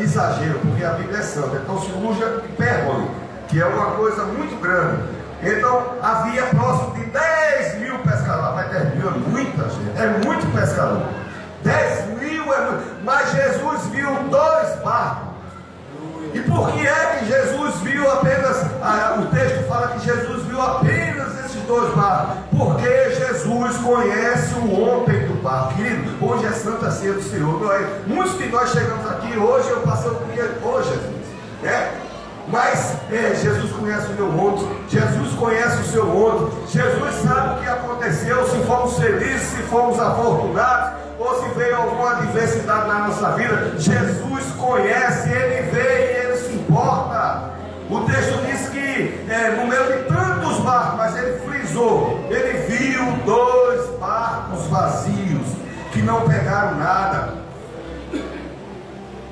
exagero, porque a Bíblia é santa, então se usa hipérbole, que é uma coisa muito grande. Então havia próximo de 10 mil pescadores. Mas 10 mil é muita gente, é muito pescador. 10 mil é muito, mas Jesus viu 2 barcos. E por que é que Jesus viu apenas, o texto fala que Jesus viu apenas esses 2 barcos? Porque Jesus conhece o ontem do barco. Querido, hoje é Santa Ceia do Senhor. Muitos de nós chegamos aqui hoje, eu passei o dia, Jesus, né? Mas Jesus conhece o meu ontem, Jesus conhece o seu ontem, Jesus sabe o que aconteceu, se fomos felizes, se fomos afortunados, ou se veio alguma adversidade na nossa vida. Jesus conhece, Ele vê e Ele se importa. O texto diz que no meio de tantos barcos, mas Ele frisou, Ele viu 2 barcos vazios, que não pegaram nada.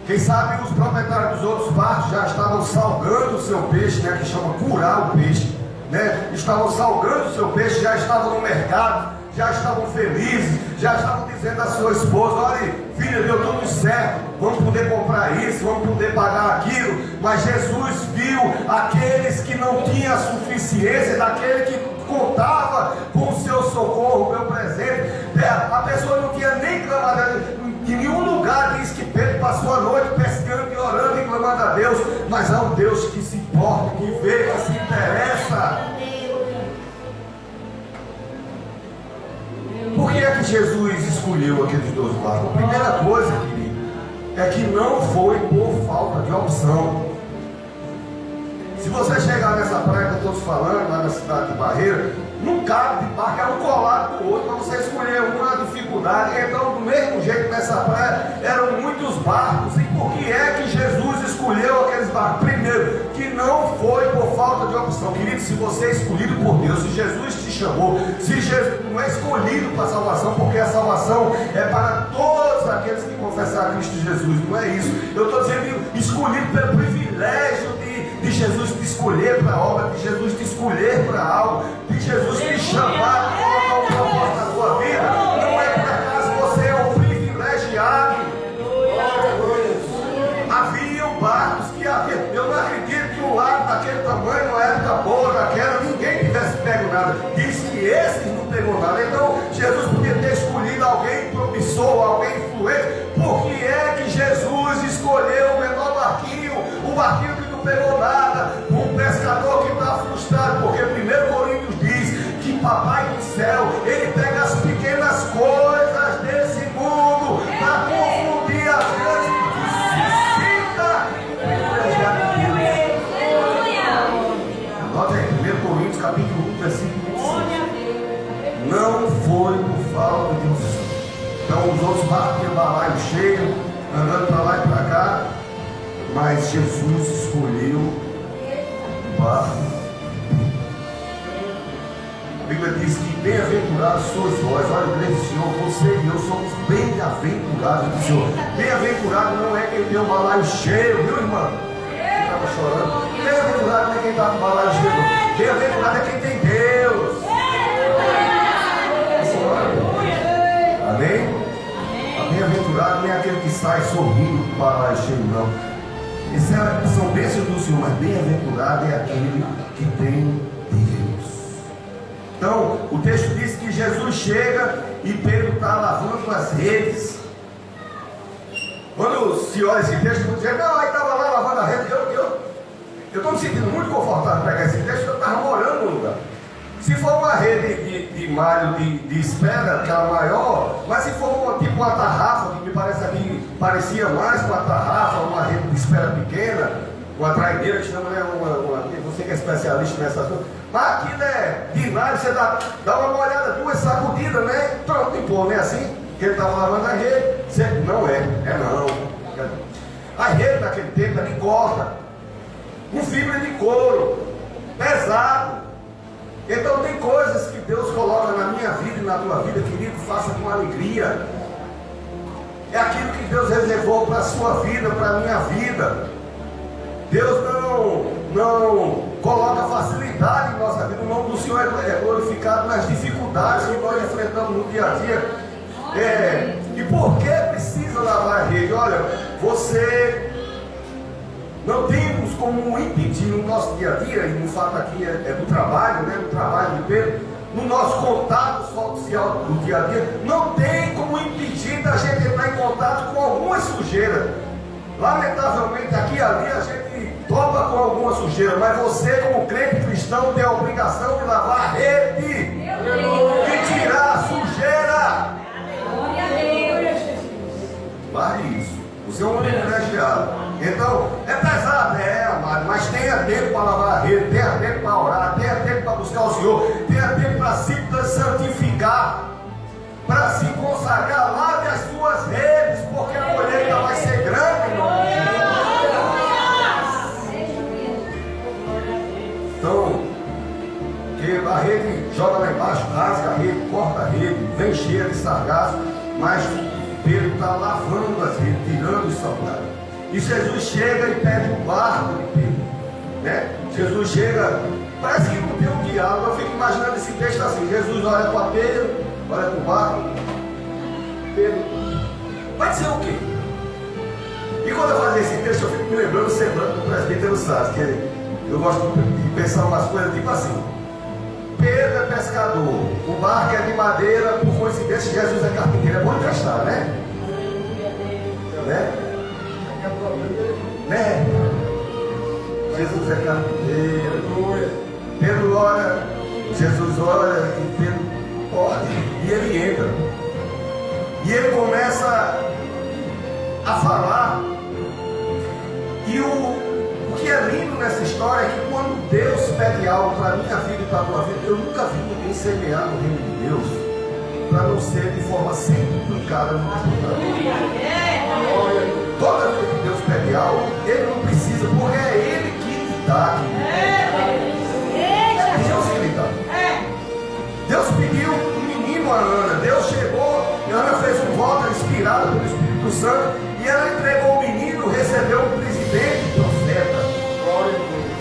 Quem sabe os proprietários dos outros barcos já estavam salgando o seu peixe, né, que chama curar o peixe, né? Estavam salgando o seu peixe, já estavam no mercado, já estavam felizes, já estavam dizendo à sua esposa: olha, filha, deu tudo certo, vamos poder comprar isso, vamos poder pagar aquilo. Mas Jesus viu aqueles que não tinham suficiência, daquele que contava com o seu socorro, o meu presente. A pessoa não tinha nem clamado. Em nenhum lugar diz que Pedro passou a noite pescando e orando e clamando a Deus. Mas há um Deus que se importa, que vê, que se interessa. Por que é que Jesus escolheu aqueles 2 barcos? A primeira coisa, querido, é que não foi por falta de opção. Se você chegar nessa praia que eu estou te falando, lá na cidade de Barreira, não cabe de barco, é um colado do outro, para você escolher uma dificuldade. Então, do mesmo jeito, nessa praia, eram muitos barcos. E por que é que Jesus escolheu aqueles barcos? Primeiro, que não foi por falta de opção. Querido, se você é escolhido por Deus, se Jesus te chamou, se Jesus não é escolhido para a salvação, porque a salvação é para todos aqueles que confessar Cristo Jesus, não é isso. Eu estou dizendo escolhido pelo privilégio de Jesus te escolher para a obra, de Jesus te escolher para algo, de Jesus te chamar, colocar um propósito na tua vida. Não é por acaso, você é um privilegiado. Haviam barcos que havia. Eu não acredito que um lago daquele tamanho, numa época boa, daquela, ninguém tivesse pego nada. Diz que esses não pegou nada. Então Jesus podia ter escolhido alguém promissor, alguém influente. Por que é que Jesus escolheu o menor barquinho, o barquinho que não pegou nada, um pescador que está frustrado? Porque 1 Coríntios diz que Papai do céu, Ele pega as pequenas coisas desse mundo para confundir as grandes. Anota aí, 1 Coríntios capítulo 1, versículo 25. Não foi por falta de opção. Então os outros barcos tinham balaio cheio, andando para lá e para cá, mas Jesus escolheu o barco. A Bíblia diz que bem-aventurados sois vós. Olha, grande Senhor, você e eu somos bem-aventurados do Senhor. Bem-aventurado não é quem tem o balaio cheio, viu, irmão? Quem estava chorando. Bem-aventurado não é quem está com o balaio cheio. Bem-aventurado é quem tem Deus. Amém? Bem-aventurado não é aquele que sai sorrindo com o balaio cheio, não. Essas são bênçãos do Senhor, mas bem-aventurado é aquele que tem Deus. Então, o texto diz que Jesus chega e Pedro está lavando as redes. Quando se olha esse texto, você diz: não, aí estava lá lavando a rede. Eu estou me sentindo muito confortável para pegar esse texto, porque eu estava morando no lugar. Se for uma rede de malho de espera, aquela maior, mas se for tipo uma tarrafa, que me parece aqui, parecia mais com uma tarrafa, uma rede de espera pequena, uma traideira que chama, né, você que é especialista nessas coisas, mas aquilo é de nada, você dá uma olhada, 2 sacudidas, né? Pronto, limpou, não é assim? Que ele estava lavando a rede. Não não. A rede daquele tempo era de corda, com fibra de couro, pesado. Então tem coisas que Deus coloca na minha vida e na tua vida, querido, faça com alegria. É aquilo que Deus reservou para a sua vida, para a minha vida. Deus não coloca facilidade em nossa vida. O nome do Senhor é glorificado nas dificuldades que nós enfrentamos no dia a dia. E por que precisa lavar a rede? Olha, você Não temos como impedir no nosso dia a dia, e no fato aqui é do trabalho, né? No trabalho de Pedro, no nosso contato social do dia a dia, não tem como impedir da gente entrar em contato com alguma sujeira. Lamentavelmente aqui e ali a gente topa com alguma sujeira, mas você, como crente cristão, tem a obrigação de lavar a rede, de tirar a sujeira. Vale isso. Você é um homem privilegiado. Então, é pesado, amado, mas tenha tempo para lavar a rede, tenha tempo para orar, tenha tempo para buscar o Senhor, tenha tempo para se santificar, para se consagrar. Lave as suas redes, porque a colheita vai ser grande, irmão. Então, que a rede joga lá embaixo, rasga a rede, corta a rede, vem cheia de sargaço, mas Pedro está lavando as redes, tirando os saudáveis. E Jesus chega e pede o barco de Pedro, né? Jesus chega, parece que não tem um diálogo. Eu fico imaginando esse texto assim: Jesus olha para Pedro, olha para o barco. Pedro, vai dizer o quê? E quando eu fazia esse texto, eu fico me lembrando semblante do presbítero Sás, que eu gosto de pensar umas coisas tipo assim: Pedro é pescador, o barco é de madeira, por coincidência Jesus é carpinteiro. É bom emprestar, né? Jesus é carpinteiro. Pedro olha, Jesus olha e Pedro pode, e ele entra. E ele começa a falar. E o que é lindo nessa história é que quando Deus pede algo para a minha vida e para a tua vida, eu nunca vi ninguém semear no reino de Deus para não ser de forma sempre aplicada no computador. Toda vez que Deus pede algo, Ele não precisa, porque é Ele que dá. É Deus que lhe dá. Deus pediu um menino a Ana. Deus chegou e Ana fez um voto inspirado pelo Espírito Santo, e ela entregou o menino, recebeu um presidente, profeta.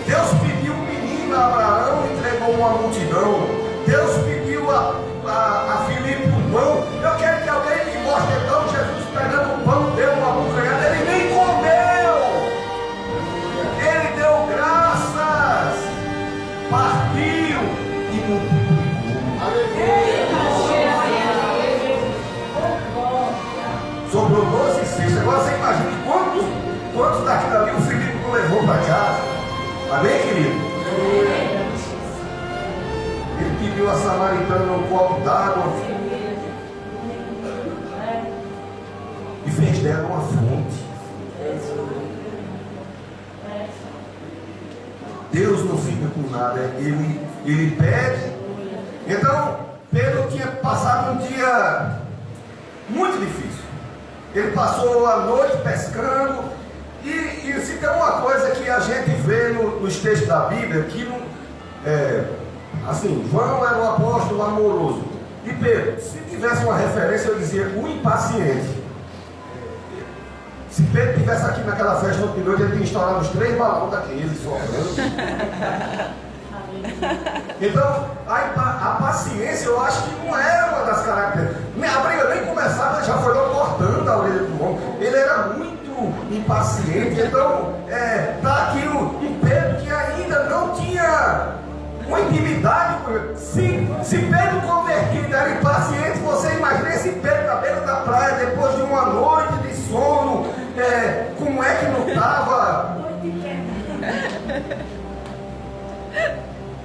Deus pediu um menino a Abraão, entregou uma multidão. Deus pediu a Filipe um pão. Eu quero que alguém me mostre então Jesus pegando o pão, deu uma bucanhada, ele nem comeu, ele deu graças, partiu e multiplicou. Sobrou 12 cestos. Agora você imagina quantos daquilo ali o Filipe não levou para casa. Amém, querido? Ele pediu a samaritana um copo d'água e fez dela uma fonte. Deus não fica com nada, ele pede. Então, Pedro tinha passado um dia muito difícil. Ele passou a noite pescando. E se tem uma coisa que a gente vê nos textos da Bíblia, que não, assim, João era um apóstolo amoroso. E Pedro, se tivesse uma referência, eu dizia o impaciente. Se Pedro estivesse aqui naquela festa ontem de noite, ele tinha estourado os 3 balões daqueles só. Então, a paciência eu acho que não era uma das características. A briga nem começava, já foi logo cortando a orelha do homem. Ele era muito impaciente. Então, está aqui o Pedro, que ainda não tinha uma intimidade com ele. Se Pedro convertido era impaciente, você imagina esse Pedro na beira da praia, depois de uma noite de sono, como é que não estava?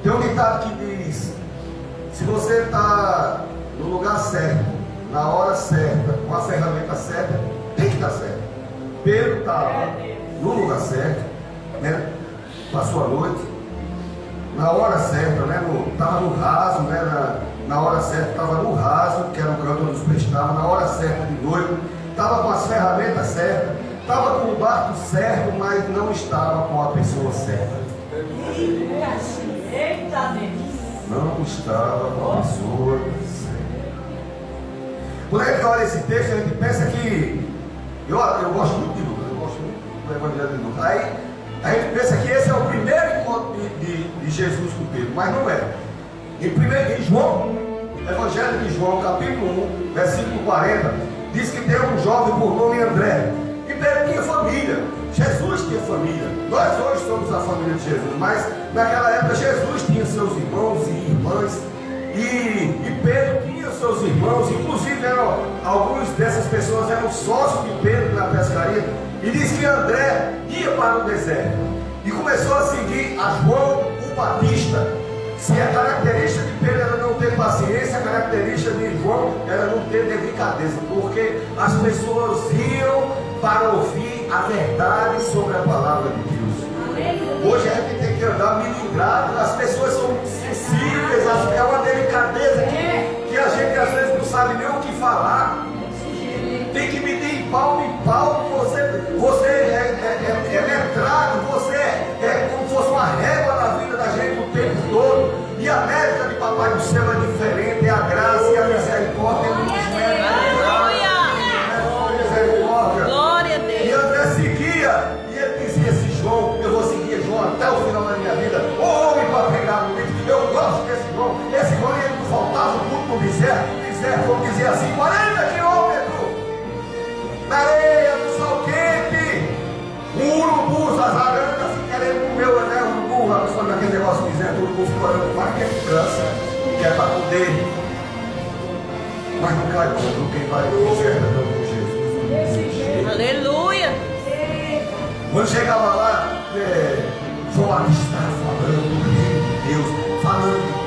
Tem um ditado que diz: se você está no lugar certo, na hora certa, com a ferramenta certa, tem que estar certo. Pedro estava no lugar certo, né? Passou a noite, na hora certa, né? Estava no raso, né? Na hora certa estava no raso, que era o canto onde os peixes estavam, na hora certa de noite, estava com as ferramentas certas, estava com o barco certo, mas não estava com a pessoa certa. Não estava com a pessoa certa. Quando a gente olha esse texto, a gente pensa que eu gosto muito de Lucas, eu gosto muito do Evangelho de Lucas. Aí a gente pensa que esse é o primeiro encontro de Jesus com Pedro, mas não é. Em João, Evangelho de João, capítulo 1, versículo 40, diz que tem um jovem por nome André. E Pedro tinha família. Jesus tinha família. Nós hoje somos a família de Jesus, mas naquela época Jesus tinha seus irmãos e irmãs. E Pedro tinha seus irmãos, inclusive algumas dessas pessoas eram sócios de Pedro na pescaria. E diz que André ia para o deserto e começou a seguir a João o Batista. Se a característica de Pedro era não ter paciência, a característica de João era não ter delicadeza, porque as pessoas iam para ouvir a verdade sobre a palavra de Deus. Hoje a gente tem que andar miligrado, as pessoas são sensíveis, é uma delicadeza que a gente às vezes não sabe nem o que falar. Tem que medir em palmo em palmo. Você é letrado, você é como se fosse uma régua na vida da gente o tempo todo. E a métrica de Papai do Céu é diferente, é a graça e a misericórdia. Misericórdia. Glória a Deus. E André seguia, e ele dizia assim: João, eu vou seguir João até o final da minha vida. Ô homem para pregar no livro, eu gosto desse João. Esse João ele não faltava o culto no deserto, vamos dizer assim: 40 quilômetros na areia, no sol quente, urubus, as aranhas querendo comer o urubu, quando aquele negócio dizendo, o urubu ficou olhando para que criança, que é para poder, mas não cai não, quem vai no deserto não com Jesus. Aleluia. Quando chegava lá, João Batista falando de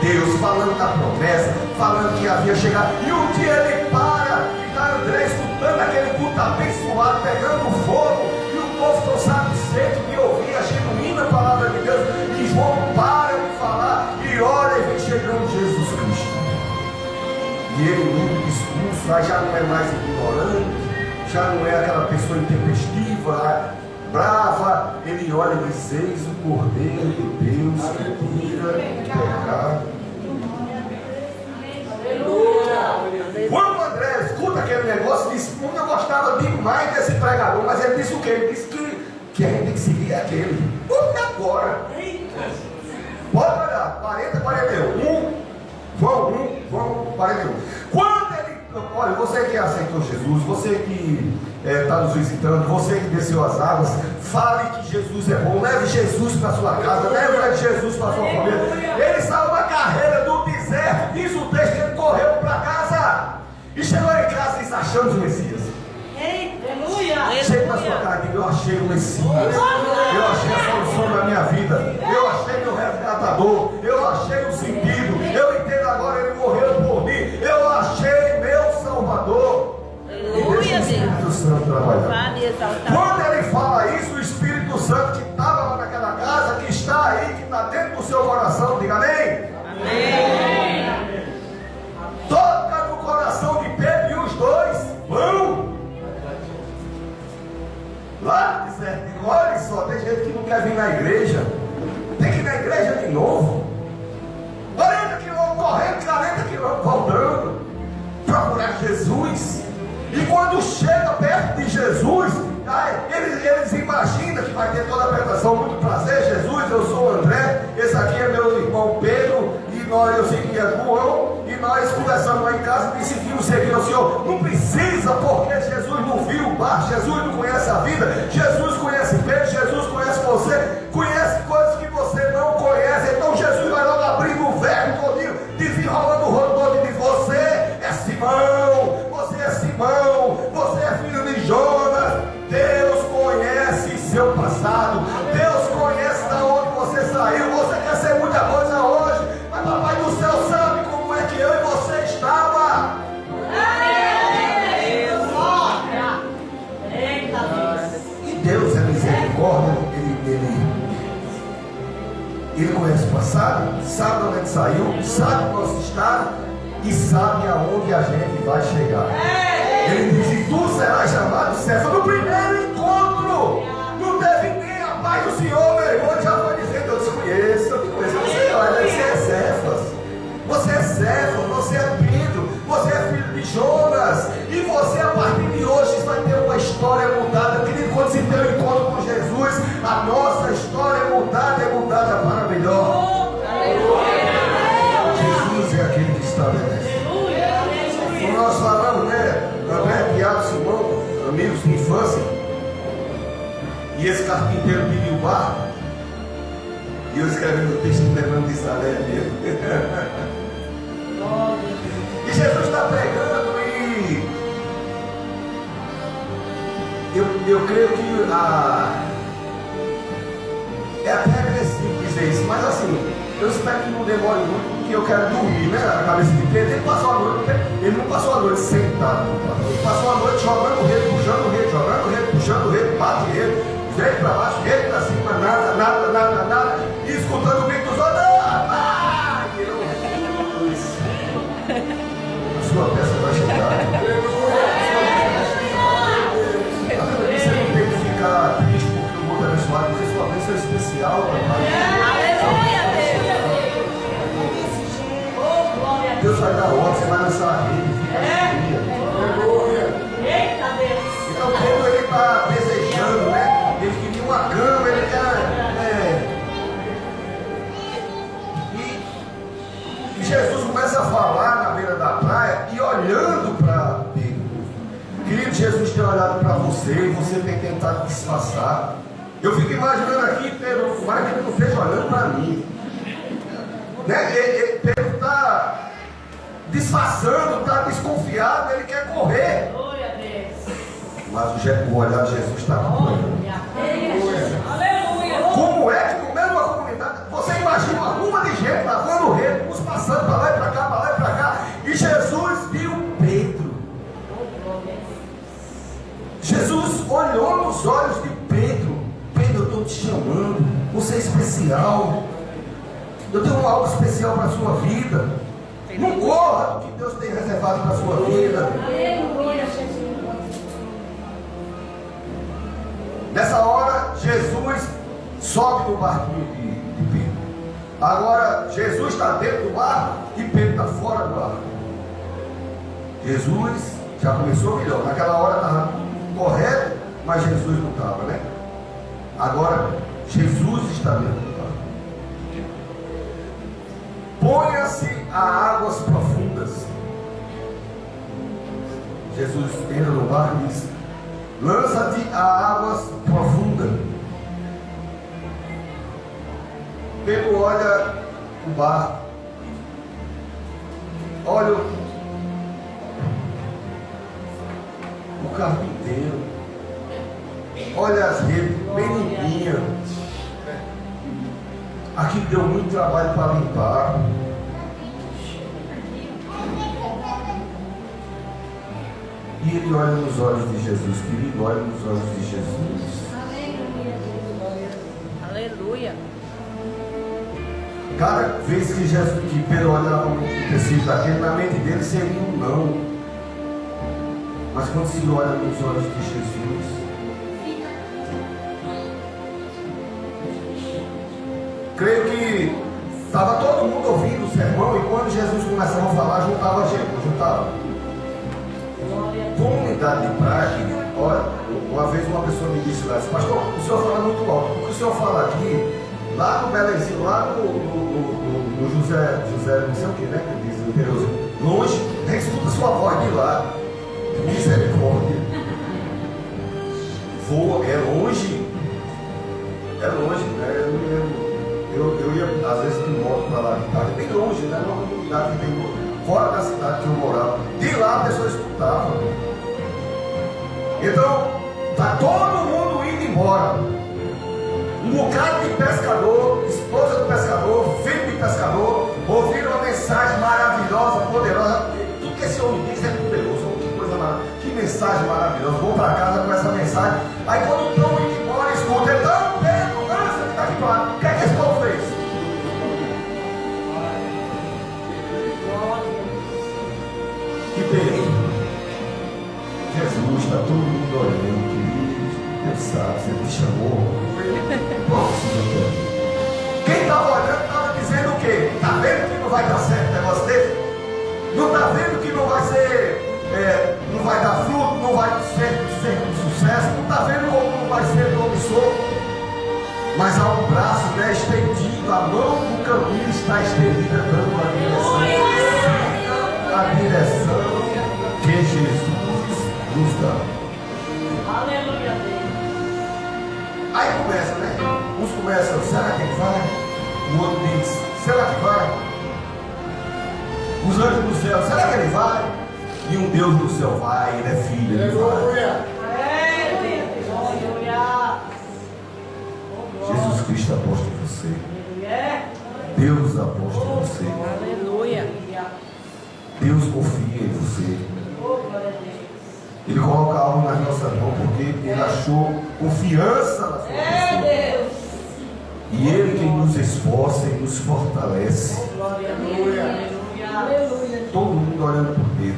Deus, falando da promessa, falando que havia chegado, e um dia ele para, e está André escutando aquele culto abençoado, pegando fogo, e o povo tão satisfeito de ouvir a genuína palavra de Deus, e João para de falar, e olha e vem chegando Jesus Cristo. E ele no discurso, aí já não é mais ignorante, já não é aquela pessoa intempestiva, brava, ele olha e diz: eis o Cordeiro de Deus que tira o pecado. Quando o André escuta aquele negócio, diz: eu gostava demais desse pregador, mas ele disse o quê? Ele disse que a gente tem que seguir aquele. E agora? Pode olhar, 40, 41, João 1, João 41. Quando ele, olha, você que aceitou Jesus, você que está nos visitando, você que desceu as águas, fale que Jesus é bom, leve Jesus para sua casa, leve Jesus para sua família. Ele saiu da carreira do deserto, diz o texto que ele correu para casa e chegou em casa e disse: achamos o Messias. Chega na sua casa e diga: eu achei o Messias, eu achei a solução da minha vida, eu achei meu resgatador, eu achei o sentido, eu entendo agora, ele morreu por mim, eu achei meu Salvador. E deixa o Espírito Santo trabalhar. Quando ele fala isso, o Espírito Santo que estava lá naquela casa, que está aí, que está dentro do seu coração, diga amém. Amém. Toca no coração de Pedro e os dois vão lá no deserto. Olha só, tem gente que não quer vir na igreja, tem que ir na igreja de novo. 40 quilômetros correndo, 40 quilômetros voltando, procurar Jesus. E quando chega perto de Jesus, eles imaginam que vai ter toda a apresentação. Muito prazer, Jesus, eu sou o André, esse aqui é meu irmão Pedro, e eu seguia João, e nós conversamos lá em casa e decidimos seguir o Senhor. Não precisa, porque Jesus não viu o bar, Jesus não conhece a vida, Jesus conhece Pedro, Jesus conhece você, conhece coisas que você não conhece. Então Jesus vai logo abrindo o verbo todinho, desenrolando o rolo todo e diz: você é Simão, você é Simão, você é filho de Jonas. Deus conhece seu passado, Deus conhece da onde você saiu. Você quer ser muita coisa hoje, mas Papai do Céu sabe como é que eu e você estava. E Deus é misericórdia, Ele conhece o passado, sabe onde a gente saiu, sabe o nosso estado e sabe aonde a gente vai chegar. Ele diz: e tu serás chamado Cefas. No primeiro encontro, não teve nem a paz do Senhor, meu irmão. Já foi dizendo: eu te conheço, Você, olha, você é Cefas. Você é Cefas, você é Pedro, você é filho de Jonas. E você, a partir de hoje, vai ter uma história mudada. Querido, quando se tem um encontro com Jesus, a nossa história é mudada para melhor. Jesus é aquele que estabelece. Como nós falamos, né? André, Tiago, Simão, amigos de infância. E E esse carpinteiro pediu o barco. E eu escrevendo o texto lembrando disso mesmo. E Jesus está pregando e eu creio que é até agressivo dizer isso, mas assim, eu espero que não demore muito, porque eu quero dormir, né? A cabeça de Pedro, ele não passou a noite sentado, ele passou a noite jogando rede, puxando rede, jogando rede, puxando rede, bate rede, rede para baixo, rede para cima, nada, e escutando o grito dos outros, a sua peça vai chegar. Você não tem que ficar triste porque o mundo é abençoado, porque sua bênção é especial. Aleluia, Deus! Deus vai dar ordem, você vai lançar a rede. Eita Deus! Então Pedro ele está desejando, né? Ele queria uma cama, ele quer. E Jesus começa a falar na beira da praia e olhando para Pedro. Querido, Jesus tem olhado para você e você tem tentado disfarçar. Eu fico imaginando aqui, Pedro, o mar que ele não esteja olhando para mim. Né? Pedro está disfarçando, está desconfiado, ele quer correr. Mas o olhar de Jesus está acompanhando. Como é que no meio de uma comunidade, você imagina uma ruma de gente lavando rede, uns passando para lá e para cá, para lá e para cá, e Jesus viu Pedro. Jesus olhou nos olhos de Pedro. Pedro, eu estou te chamando, você é especial, eu tenho algo especial para a sua vida. Não corra do que Deus tem reservado para a sua vida. Nessa hora, Jesus sobe no barquinho de Pedro. Agora, Jesus está dentro do barco e Pedro está fora do barco. Jesus já começou melhor. Naquela hora estava tudo correto, mas Jesus não estava, né? Agora, Jesus está dentro do barco. Ponha-se a águas profundas. Jesus entra no barco e diz: lança-te a águas profundas. Pedro olha o barco, olha o carpinteiro, olha as redes bem limpinhas. Aqui deu muito trabalho para limpar. E ele olha nos olhos de Jesus, querido, olha nos olhos de Jesus. Aleluia. Cada vez que Pedro olhava no tecido daquele, na mente dele seria um não. Mas quando se olha nos olhos de Jesus, creio que estava todo mundo ouvindo o sermão, e quando Jesus começava a falar, juntava gente, não juntava? Comunidade de praia, olha, uma vez uma pessoa me disse lá, pastor, o senhor fala muito alto, porque o senhor fala aqui, lá no Belenzinho, lá no José, não sei o que, né, que diz, Deus, longe, a gente escuta sua voz de lá, misericórdia, voa, é longe, né, eu ia às vezes de moto para lá, é bem longe, né, uma comunidade que tem fora da cidade que eu morava, de lá a pessoa escutava. Então, está todo mundo indo embora. Um bocado de pescador, esposa do pescador, filho de pescador, ouviram uma mensagem maravilhosa, poderosa. Tudo que esse homem diz é poderoso, que coisa maravilhosa, que mensagem maravilhosa. Vou para casa com essa mensagem. Aí quando estão indo embora, escuta, então, Pedro, lança que está aqui para lá. O que é que esse povo fez? E Pedro, Jesus, está todo mundo olhando, querido, Deus sabe, você me chamou. Quem estava olhando estava dizendo o quê? Está vendo que não vai dar certo um negócio desse? Não está vendo que não vai ser, não vai dar fruto, não vai ser um sucesso? Não está vendo como não vai ser promissor? Mas há um braço, né, estendido, a mão do caminho está estendida, dando a direção que Jesus nos dá. Aleluia. Aí começa, né? Uns começam, será que ele vai? O outro diz, será que vai? Os anjos do céu, será que ele vai? E um Deus do céu vai, ele é filho, ele vai. Jesus Cristo aposta em você. Deus aposta em você. Aleluia. Deus confia em você. Ele coloca algo nas nossas mãos porque ele achou confiança na sua pessoa. E ele quem nos esforça e nos fortalece. Todo mundo olhando por Deus.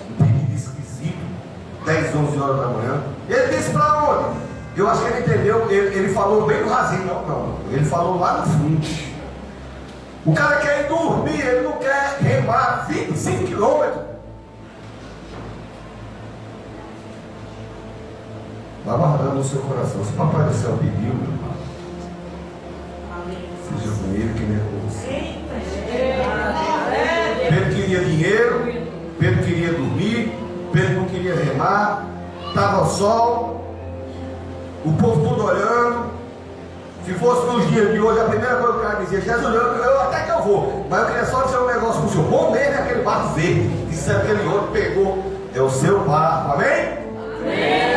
Um pedido esquisito. 10, 11 horas da manhã. Ele disse para onde? Eu acho que ele entendeu. Ele falou bem no rasinho. Não. Ele falou lá no fundo. O cara quer ir dormir. Ele não quer remar 25 quilômetros. Vá guardando no seu coração. Se o Papai do Céu pediu, meu irmão, seja com ele que nem é com você. Pedro queria dinheiro, Pedro queria dormir, Pedro não queria remar, estava ao sol, o povo todo olhando. Se fosse nos dias de hoje, a primeira coisa que o cara dizia, Jesus, eu até que eu vou, mas eu queria só dizer um negócio para o senhor. Bom mesmo é aquele barco verde, disse aquele outro, pegou, é o seu barco, amém? Amém.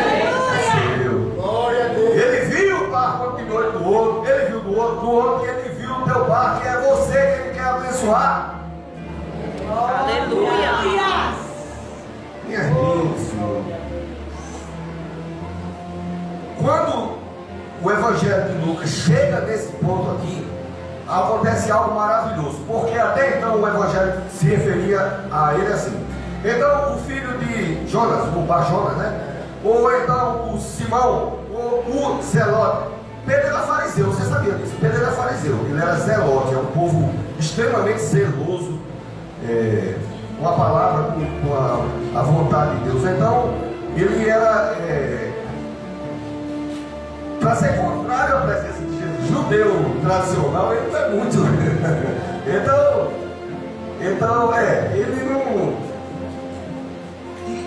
Ele viu o barco do outro, ele viu do outro, e ele viu o teu barco, e é você que ele quer abençoar. Aleluia. Minha irmã, Senhor. Quando o Evangelho de Lucas chega nesse ponto aqui, acontece algo maravilhoso, porque até então o Evangelho se referia a ele assim. Então o filho de Jonas, o Bar Jonas, né? Ou então o Simão, ou o Zelote. Pedro era fariseu, você sabia disso? Pedro era fariseu, ele era zelote, é um povo extremamente zeloso, com a palavra, com a vontade de Deus. Então ele era, para ser contrário à presença de Jesus, judeu tradicional, ele não é muito. então ele não.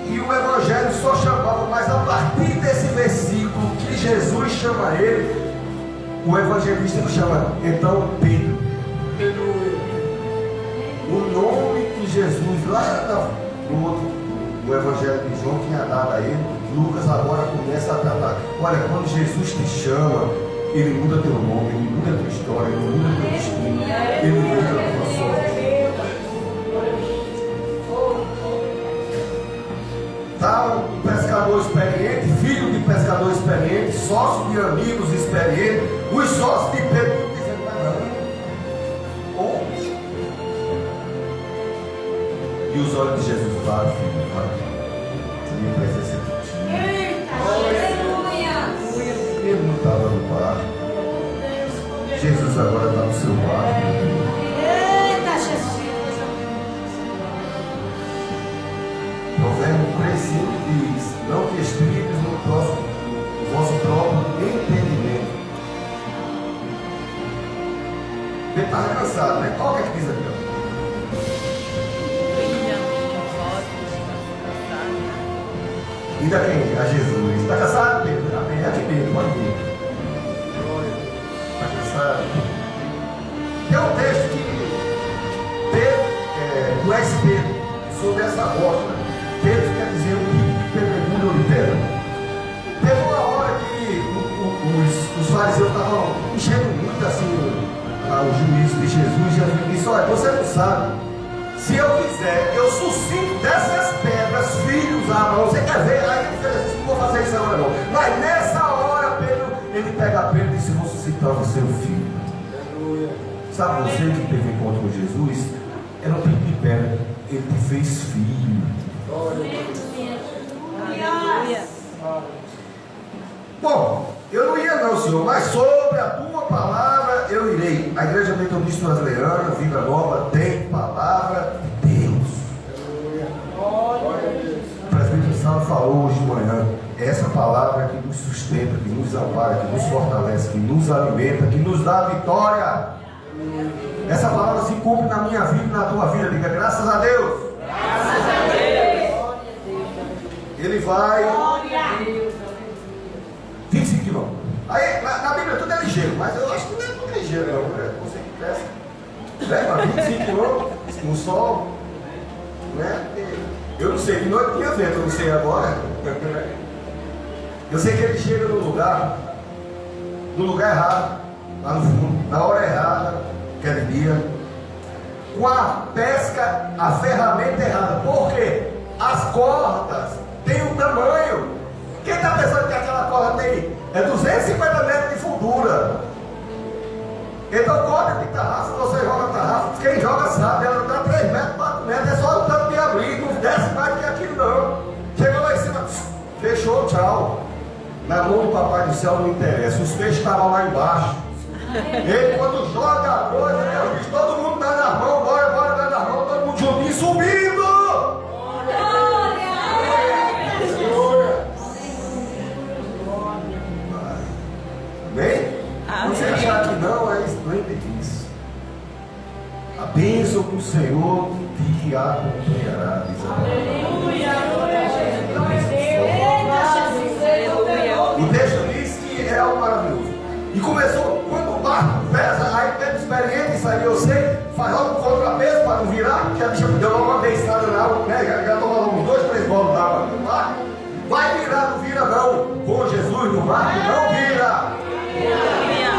E o Evangelho só chamava, mas a partir desse versículo que Jesus chama ele, o evangelista chama então Pedro. O nome que Jesus lá no Evangelho de João tinha dado a ele, Lucas agora começa a tratar. Olha, quando Jesus te chama, ele muda teu nome, ele muda tua história, ele muda teu destino, ele muda a tua sorte. Tá um pescador experiente, filho de pescador experiente, sócio de amigos experientes, os sócios de Pedro dizendo, não. Onde? E os olhos de Jesus, vai, filho, vai. Minha presença é contigo. Ele não estava no barco. Jesus agora está no seu barco. Provérbio 3,5 diz, não te estribes no vosso próprio entendimento. Ele estava cansado, né? Olha o que diz aqui, ó. Ainda quem? A Jesus. Está cansado, Pedro? Amém. Aqui mesmo, pode vir. Está cansado. Tem um texto que Pedro, tu és Pedro, sobre essa rocha. Pedro quer dizer o que pedregulho ou pedra. Teve uma hora que os fariseus estavam enchendo muito assim o juízo de Jesus. Jesus disse, olha, você não sabe, se eu quiser, eu suscito dessas pedras filhos a Abraão. Você quer ver? Aí ele fez assim, não vou fazer isso agora não. Mas nessa hora, Pedro, ele pega Pedro e disse, vou suscitar você o filho. Sabe você que teve encontro com Jesus? Era um tipo de pedra. Ele te fez filho. Bom, eu não ia não, Senhor, mas sobre a tua palavra eu irei. A Igreja Metodista Brasileira, Vida Nova, tem palavra de Deus. O presbítero Saulo falou hoje de manhã, essa palavra que nos sustenta, que nos ampara, que nos fortalece, que nos alimenta, que nos dá vitória. Essa palavra se cumpre na minha vida e na tua vida. Diga graças a Deus. Graças a Deus. Ele vai 25 quilômetros. Aí ligeiro não, né? Você que pesca. Leva 25 quilômetros no sol, né? Eu não sei, de noite tinha vento, eu não sei agora. Eu sei que ele chega no lugar errado, lá no fundo, na hora errada, aquele dia, com a pesca, a ferramenta errada. Por quê? As cordas têm um tamanho. Quem está pensando que aquela corda tem 250 metros de fundura? Então corda de tarrafa, você joga tarrafa, quem joga sabe, ela dá 3 metros, 4 metros, é só o tanto de abrir, não desce mais que aquilo não. Chegou lá em cima, fechou, tchau. Na mão do Papai do Céu não interessa, os peixes estavam lá embaixo. Ele quando joga a coisa, Deus diz, todo mundo dá na mão, bora dar na mão, todo mundo juntinho, subindo! Amém? Você achar que não, é isso. A bênção do Senhor te acompanhará. O texto diz que é algo maravilhoso. E começou, quando o barco pesa, aí pega experiente, isso aí eu sei, faz logo um contrapeso para não virar, que a bicha deu logo uma beijada na água, né? Já tomou logo 2, 3 bolos d'água no barco. Vai virar, não vira não. Com Jesus no barco, não vira.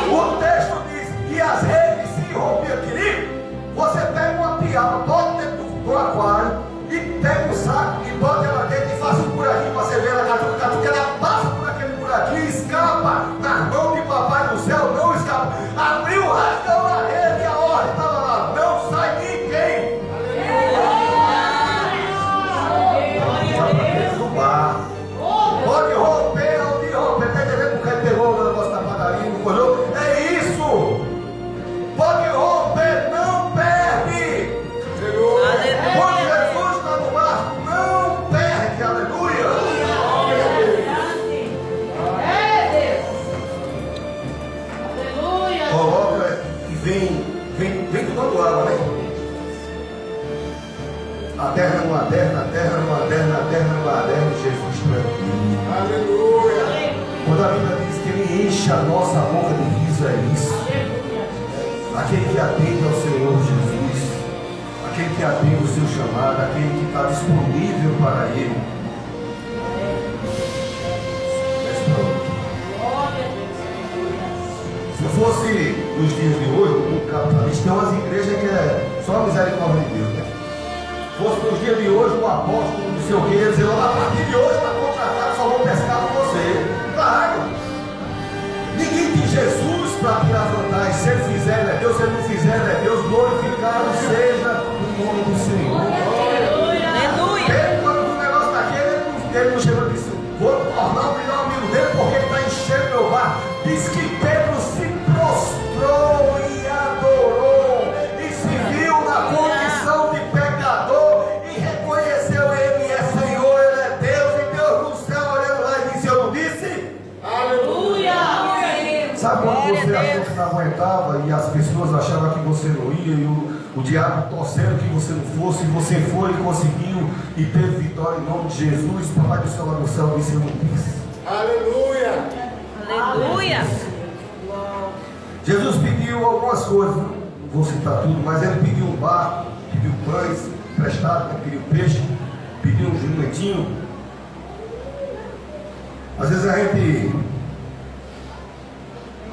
O texto diz que as redes se rompiam, querido. Você pega uma piaba, bota dentro do aquário e pega um saco e bota ela dentro e faz um buraquinho para você ver ela catuca, ela passa por aquele buraquinho e escapa. Na mão de Papai do Céu não escapa. Abriu o rasgão na rede e a ordem estava lá. Não sai ninguém. Pode romper, onde romper. Está entendendo porque ele pegou o negócio da padaria e não colheu? É isso. Pode romper, não perde. Quando Jesus está no barco, não perde. Aleluia. Coloca e vem tomando água, né? A terra não aderna, a terra não aderna, a terra não aderna, Jesus tranquilo. Aleluia. Quando a Bíblia diz que Ele enche a nossa boca de riso, é isso. Aquele que atende ao Senhor Jesus, aquele que atende o seu chamado, aquele que está disponível para Ele. Se fosse nos dias de hoje, o capitalista tem umas igrejas que é só a misericórdia de Deus, né? Se fosse nos dias de hoje, o apóstolo, não sei o que, ia dizer, a partir de hoje está contratado, só vou pescar com você. Claro. Ninguém tem Jesus para tirar vantagem. Se ele fizer, ele é Deus. Se ele não fizer, ele é Deus. Glorificado seja o nome do Senhor. Aleluia. Ele, quando o negócio está aqui, ele não chegou e disse, vou tornar o melhor amigo dele porque ele está enchendo meu bar. Diz que Pedro se prostrou e adorou e se viu na condição de pecador e reconheceu ele é Senhor, ele é Deus, e Deus no céu olhando lá e disse, eu não disse? Aleluia. Sabe quando você achou que não aguentava e as pessoas achavam que você não ia e o diabo torcendo que você não fosse, e você foi e conseguiu e teve vitória em nome de Jesus? Papai do céu lá no céu disse, eu não disse. Aleluia. Aleluia. Jesus pediu algumas coisas, não vou citar tudo, mas ele pediu um barco, pediu pães emprestados, pediu peixe, pediu um jumentinho. Às vezes a gente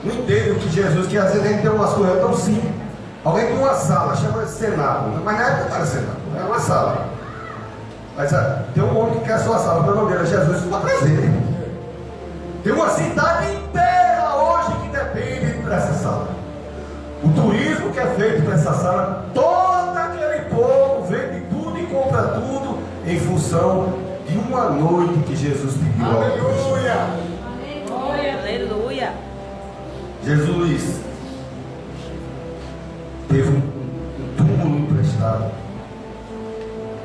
não entende o que Jesus quer, às vezes a gente tem umas coisas tão simples. Alguém tem uma sala, chama de cenáculo, mas na época não era cenáculo, era uma sala. Mas tem um homem que quer a sua sala, o nome dele é Jesus, isso vai trazer. Tem uma cidade inteira hoje que depende dessa sala. O turismo que é feito nessa sala, todo aquele povo vende tudo e compra tudo em função de uma noite que Jesus pediu. Aleluia! Aleluia. Jesus teve um túmulo emprestado.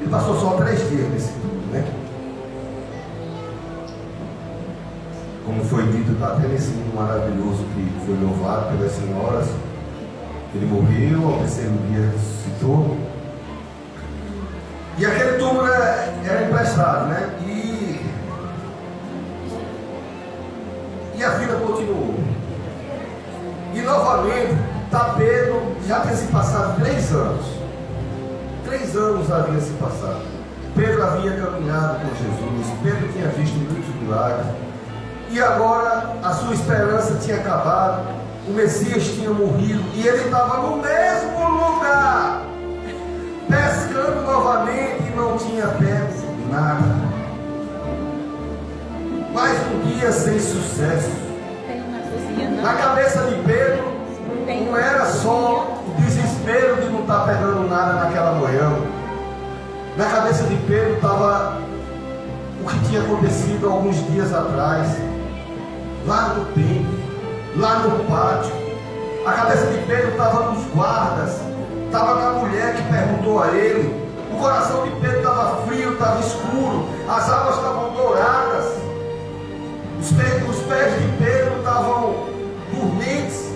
Ele passou só 3 dias nesse túmulo, né? Como foi dito, está até nesse livro maravilhoso que foi louvado pelas senhoras. Ele morreu, ao 3º dia ressuscitou. E aquele túmulo era emprestado, né? E a vida continuou. E novamente, Pedro, já tinha se passado 3 anos. 3 anos havia se passado. Pedro havia caminhado com Jesus. Pedro tinha visto muitos milagres. E agora a sua esperança tinha acabado. O Messias tinha morrido. E ele estava no mesmo lugar, pescando novamente, e não tinha pego nada. Mais um dia sem sucesso. Na cabeça de Pedro não era só o desespero de não estar pegando nada naquela manhã. Na cabeça de Pedro estava o que tinha acontecido alguns dias atrás, lá no templo, lá no pátio. A cabeça de Pedro estava nos guardas, estava na mulher que perguntou a ele. O coração de Pedro estava frio, estava escuro, as águas estavam douradas, os pés de Pedro estavam dormentes,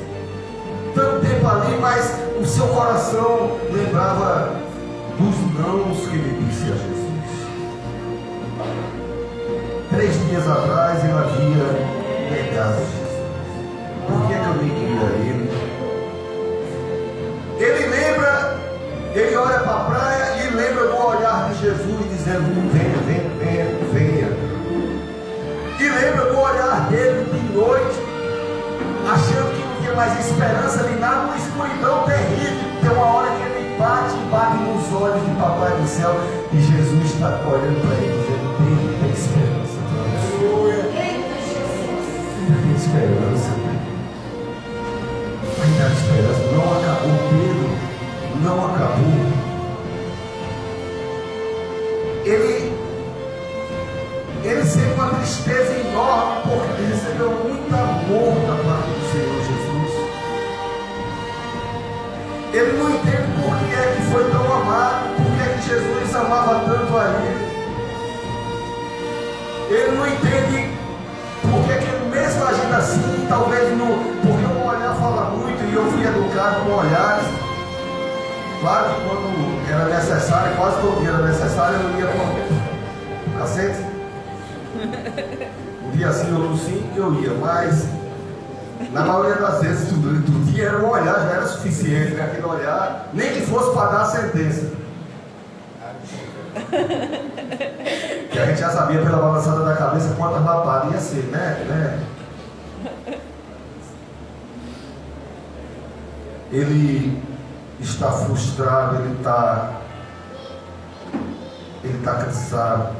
tanto tempo ali, mas o seu coração lembrava dos nãos que ele disse a Jesus. 3 dias atrás ele havia negado Jesus. Por que eu neguei ele? Ele lembra, ele olha para a praia e lembra do olhar de Jesus dizendo: venha, venha, venha, venha. E lembra do olhar dele de noite, achando que não tinha mais esperança de nada, uma escuridão terrível. Tem uma hora que ele bate nos olhos de Papai do céu, e Jesus está olhando para ele dizendo: tem esperança. Tem esperança. Ainda há esperança. Não acabou. Pedro não acabou. Ele sente uma tristeza enorme, porque ele recebeu muito amor da parte do Senhor Jesus. Ele não entende por que é que foi tão amado, por que é que Jesus amava tanto a ele. Ele não entende por que é que ele, mesmo agindo assim, talvez não, porque o olhar fala muito, e eu fui educado com olhares. Claro que quando era necessário, quase todo dia era necessário, eu ia com o cacete. Um dia sim, outro sim, eu ia, mas na maioria das vezes do dia era um olhar, já era suficiente, né? Aquele olhar, nem que fosse para dar a sentença. Que a gente já sabia pela balançada da cabeça quantas lapadas ia ser, né? Ele está frustrado, ele está cansado.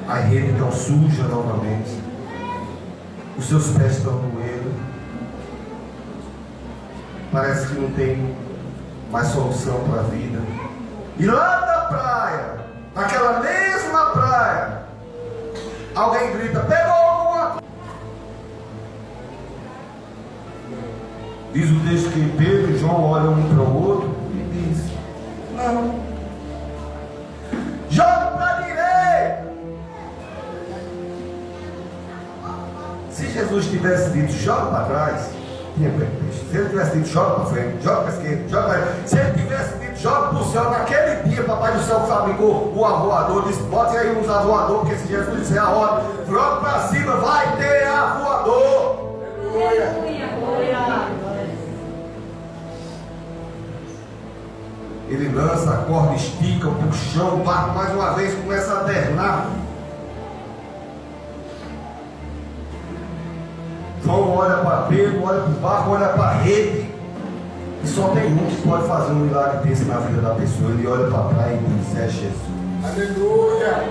A rede está suja novamente. Os seus pés estão doendo. Parece que não tem mais solução para a vida. E lá da praia, naquela mesma praia, alguém grita: pegou alguma coisa? Diz o texto que Pedro e João olham um para o outro e diz: não. Joga para a direita. Se Jesus tivesse dito joga para trás, tinha peixe. Se ele tivesse dito joga para frente, joga para esquerda, joga para direita. Se ele tivesse dito joga para o céu, naquele dia Papai do céu fabricou o arvoador, disse: bote aí uns arvoador, porque se Jesus disser a ordem, joga para cima, vai ter arvoador. Ele lança a corda, estica, o chão, o barco mais uma vez começa a ternar. João olha para Pedro, olha para o barco, olha para a rede. E só tem um que pode fazer um milagre desse na vida da pessoa. Ele olha para a praia e diz: é Jesus. Aleluia.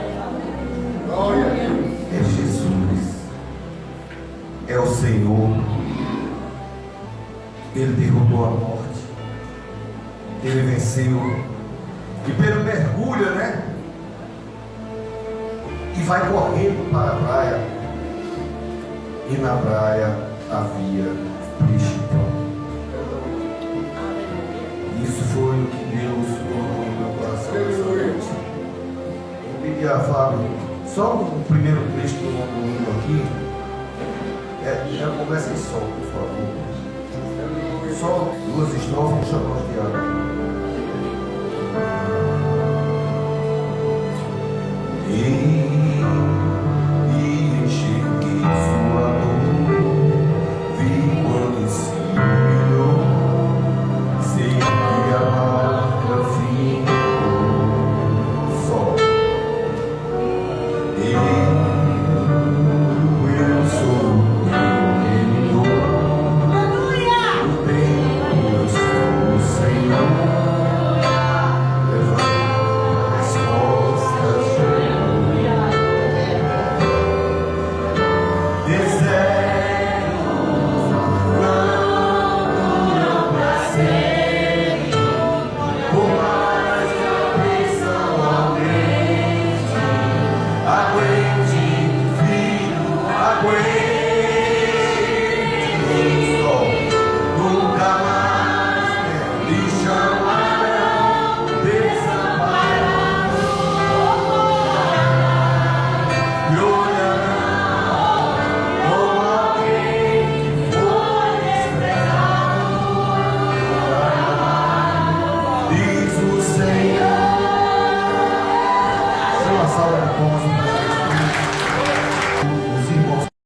Glória a Deus. É Jesus. É o Senhor. Ele derrotou a morte. Ele venceu. E Pedro mergulha, né? E vai correndo para a praia. E na praia havia peixe. Isso foi o que Deus colocou no meu coração essa noite. Eu pedi a Fábio só o primeiro trecho do domingo aqui. Já começa em sol, por favor. Só 2 estrofes, deixa eu nós de água. E enxerguei sua dor, vi quando se humilhou, salva de palmas para Jesus.